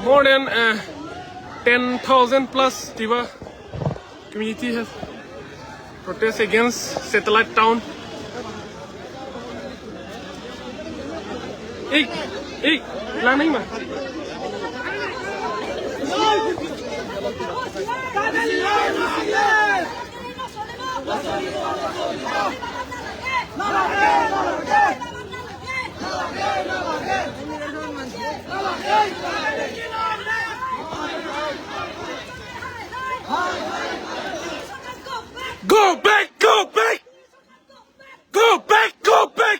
More than 10,000 plus Tiva community has protest against satellite town. Hey, ला नहीं मैं. Go back! Go back! Go back! Go back!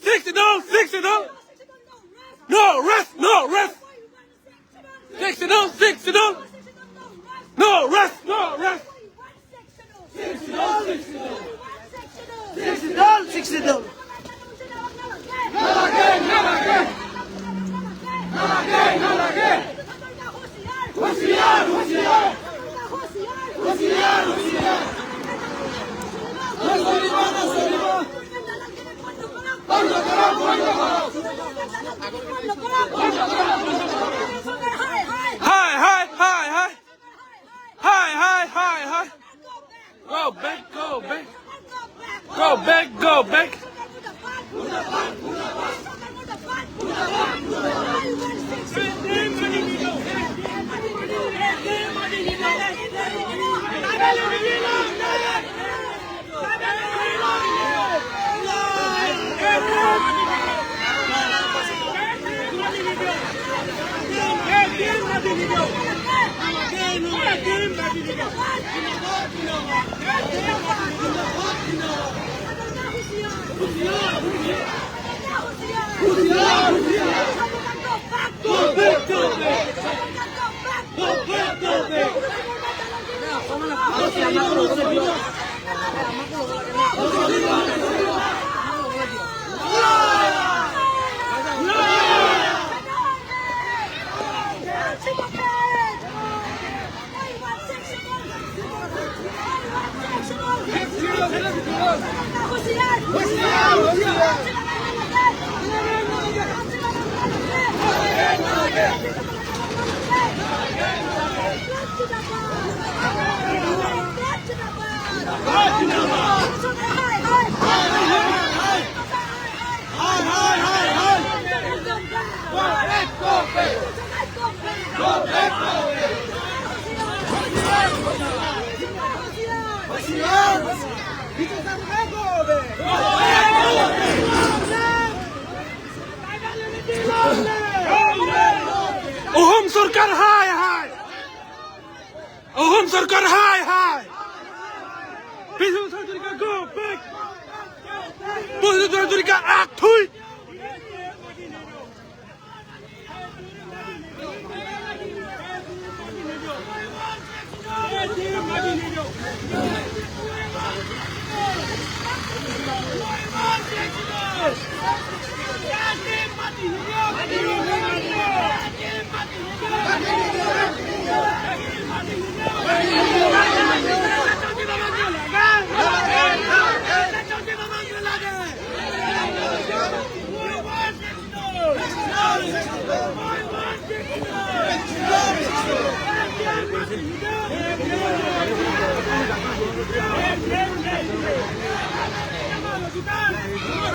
$60, $60. No rest, no rest. $60, $60. No rest, no rest. $60, $60. Not again, not again. Not again, not again. होशियार, होशियार. होशियार, होशियार. बंद करो, बंद करो. Hi, hi, hi, hi. Hi, hi, hi, hi. Go back, go back. Go back, go back. Ohum Sarkar, hi, hi. Ohum Sarkar, hi, hi. Bisu Sarkar, go back. Bisu Sarkar, act, hui. Madinero.